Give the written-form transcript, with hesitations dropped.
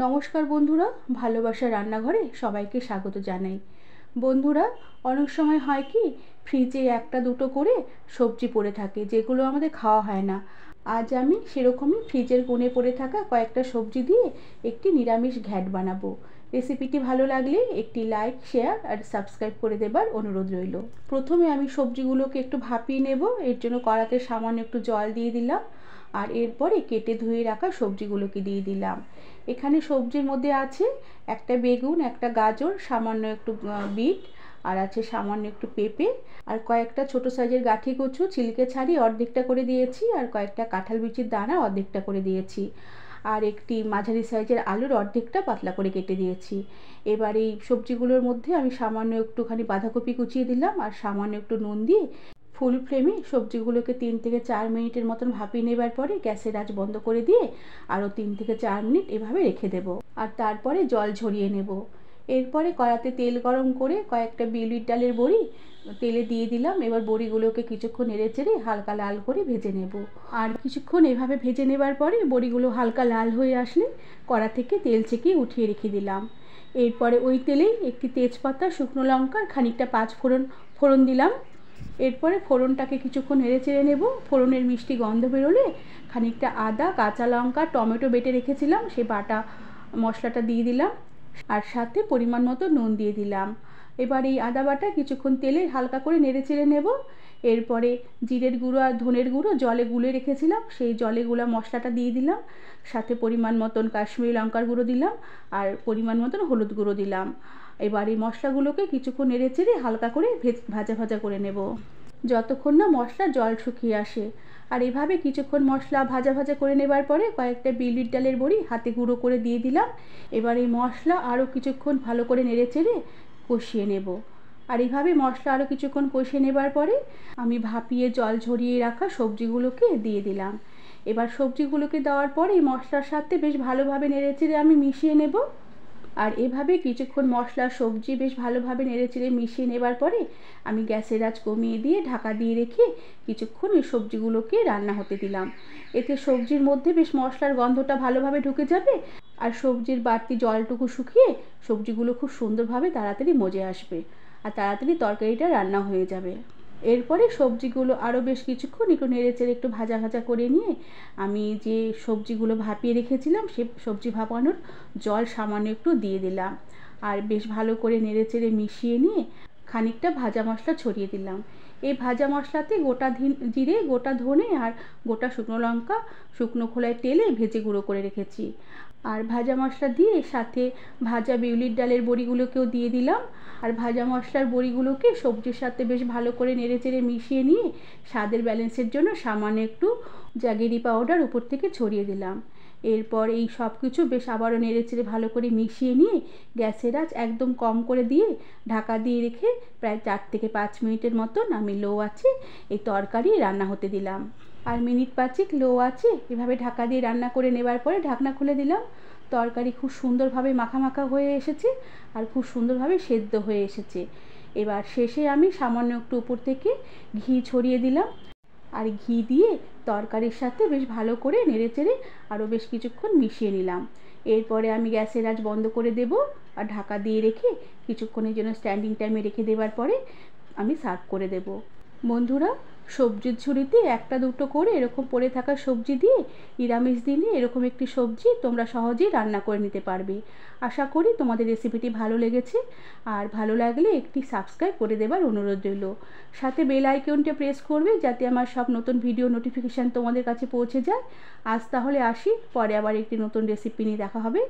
নমস্কার বন্ধুরা, ভালোবাসা রান্নাঘরে সবাইকে স্বাগত জানাই। বন্ধুরা, অনেক সময় হয় কি ফ্রিজে একটা দুটো করে সবজি পড়ে থাকে যেগুলো আমাদের খাওয়া হয় না। আজ আমি সেরকমই ফ্রিজের কোণে পড়ে থাকা কয়েকটা সবজি দিয়ে একটি নিরামিষ ঘ্যাট বানাবো। রেসিপিটি ভালো লাগলে একটি লাইক, শেয়ার আর সাবস্ক্রাইব করে দেবার অনুরোধ রইল। প্রথমে আমি সবজিগুলোকে একটু ভাপিয়ে নেব। এর জন্য কড়াতে সামান্য একটু জল দিয়ে দিলাম আর এরপরে কেটে ধুয়ে রাখা সবজিগুলোকে দিয়ে দিলাম। এখানে সবজির মধ্যে আছে একটা বেগুন, একটা গাজর, সামান্য একটু বিট, আর আছে সামান্য একটু পেঁপে, আর কয়েকটা ছোট সাইজের গাঠি কচু ছিলকে ছাড়িয়ে অর্ধেকটা করে দিয়েছি, আর কয়েকটা কাঁঠাল বিচির দানা অর্ধেকটা করে দিয়েছি, আর একটি মাঝারি সাইজের আলুর অর্ধেকটা পাতলা করে কেটে দিয়েছি। এবার এই সবজিগুলোর মধ্যে আমি সামান্য একটুখানি বাঁধাকপি কুচিয়ে দিলাম আর সামান্য একটু নুন দিয়ে ফুল ফ্লেমে সবজিগুলোকে 3 থেকে 4 মিনিটের মতন ভাপিয়ে নেবার পরে গ্যাসের আঁচ বন্ধ করে দিয়ে আরও 3 থেকে 4 মিনিট এভাবে রেখে দেব, আর তারপরে জল ঝরিয়ে নেব। এরপরে কড়াতে তেল গরম করে কয়েকটা বিউলির ডালের বড়ি তেলে দিয়ে দিলাম। এবার বড়িগুলোকে কিছুক্ষণ নেড়ে চেড়ে হালকা লাল করে ভেজে নেব। আর কিছুক্ষণ এভাবে ভেজে নেবার পরে বড়িগুলো হালকা লাল হয়ে আসলে কড়া থেকে তেল ছেঁকে উঠিয়ে রেখে দিলাম। এরপরে ওই তেলেই একটি তেজপাতা, শুকনো লঙ্কা, খানিকটা ফোড়ন দিলাম। এরপরে ফোড়নটাকে কিছুক্ষণ নেড়ে চেড়ে নেব। ফোড়নের মিষ্টি গন্ধ বেরোলে খানিকটা আদা, কাঁচা লঙ্কা, টমেটো বেটে রেখেছিলাম সেই বাটা মশলাটা দিয়ে দিলাম, আর সাথে পরিমাণ মতো নুন দিয়ে দিলাম। এবার এই আদা বাটা কিছুক্ষণ তেলে হালকা করে নেড়ে চেড়ে নেব। এরপরে জিরের গুঁড়ো আর ধনের গুঁড়ো জলে গুলে রেখেছিলাম, সেই জলে গুলা মশলাটা দিয়ে দিলাম, সাথে পরিমাণ মতন কাশ্মীরি লঙ্কার গুঁড়ো দিলাম আর পরিমাণ মতন হলুদ গুঁড়ো দিলাম। এবার এই মশলাগুলোকে কিছুক্ষণ নেড়ে চেড়ে হালকা করে ভাজা ভাজা করে নেব যতক্ষণ না মশলা জল শুকিয়ে আসে। আর এভাবে কিছুক্ষণ মশলা ভাজা ভাজা করে নেবার পরে কয়েকটা বিউলির ডালের বড়ি হাতে গুঁড়ো করে দিয়ে দিলাম। এবার এই মশলা আরও কিছুক্ষণ ভালো করে নেড়ে চেড়ে কষিয়ে নেব। আর এইভাবে মশলা আরও কিছুক্ষণ কষিয়ে নেবার পরে আমি ভাপিয়ে জল ঝরিয়ে রাখা সবজিগুলোকে দিয়ে দিলাম। এবার সবজিগুলোকে দেওয়ার পরে এই মশলার সাথে বেশ ভালোভাবে নেড়ে চেড়ে আমি মিশিয়ে নেব। আর এভাবে কিছুক্ষণ মশলা সবজি বেশ ভালোভাবে নেড়েচেড়ে মিশিয়ে নেবার পরে আমি গ্যাসের আঁচ কমিয়ে দিয়ে ঢাকা দিয়ে রেখে কিছুক্ষণ এই সবজিগুলোকে রান্না হতে দিলাম। এতে সবজির মধ্যে বেশ মশলার গন্ধটা ভালোভাবে ঢুকে যাবে আর সবজির বাড়তি জলটুকু শুকিয়ে সবজিগুলো খুব সুন্দরভাবে তাড়াতাড়ি মজে আসবে আর তাড়াতাড়ি তরকারিটা রান্না হয়ে যাবে। এরপরে সবজিগুলো আরও বেশ কিছুক্ষণ একটু নেড়েচেড়ে একটু ভাজা ভাজা করে নিয়ে আমি যে সবজিগুলো ভাপিয়ে রেখেছিলাম সে সবজি ভাপানোর জল সামান্য একটু দিয়ে দিলাম আর বেশ ভালো করে নেড়েচেড়ে মিশিয়ে নিয়ে খানিকটা ভাজা মশলা ছড়িয়ে দিলাম। এই ভাজা মশলাতে গোটা জিরে, গোটা ধনে আর গোটা শুকনো লঙ্কা শুকনো খোলায় তেলে ভেজে গুঁড়ো করে রেখেছি। আর ভাজা মশলা দিয়ে সাথে ভাজা বিউলির ডালের বড়িগুলোকেও দিয়ে দিলাম। আর ভাজা মশলার বড়িগুলোকে সবজির সাথে বেশ ভালো করে নেড়েচেড়ে মিশিয়ে নিয়ে স্বাদের ব্যালেন্সের জন্য সামান্য একটু জাগেরি পাউডার উপর থেকে ছড়িয়ে দিলাম। এরপর এই সব কিছু বেশ আবারও নেড়েচেড়ে ভালো করে মিশিয়ে নিয়ে গ্যাসের আঁচ একদম কম করে দিয়ে ঢাকা দিয়ে রেখে প্রায় 4 থেকে 5 মিনিটের মতন আমি লো আঁচে এই তরকারি রান্না হতে দিলাম। আর মিনিট 5 লো আঁচে এভাবে ঢাকা দিয়ে রান্না করে নেবার পরে ঢাকনা খুলে দিলাম। তরকারি খুব সুন্দরভাবে মাখা মাখা হয়ে এসেছে আর খুব সুন্দরভাবে সেদ্ধ হয়ে এসেছে। এবার শেষে আমি সামান্য একটু উপর থেকে ঘি ছড়িয়ে দিলাম আর ঘি দিয়ে তরকারির সাথে বেশ ভালো করে নেড়েচেড়ে আরও বেশ কিছুক্ষণ মিশিয়ে নিলাম। এরপরে আমি গ্যাসের আঁচ বন্ধ করে দেব আর ঢাকা দিয়ে রেখে কিছুক্ষণের জন্য স্ট্যান্ডিং টাইমে রেখে দেবার পরে আমি সার্ভ করে দেব। বন্ধুরা, সবজির ঝুড়িতে একটা দুটো করে এরকম পড়ে থাকা সবজি দিয়ে নিরামিষ দিনে এরকম একটি সবজি তোমরা সহজেই রান্না করে নিতে পারবে। আশা করি তোমাদের রেসিপিটি ভালো লেগেছে, আর ভালো লাগলে একটি সাবস্ক্রাইব করে দেবার অনুরোধ রইল। সাথে বেল আইকনটা প্রেস করবে যাতে আমার সব নতুন ভিডিও নোটিফিকেশান তোমাদের কাছে পৌঁছে যায়। আজ তাহলে আসি, পরে আবার একটি নতুন রেসিপি নিয়ে দেখা হবে।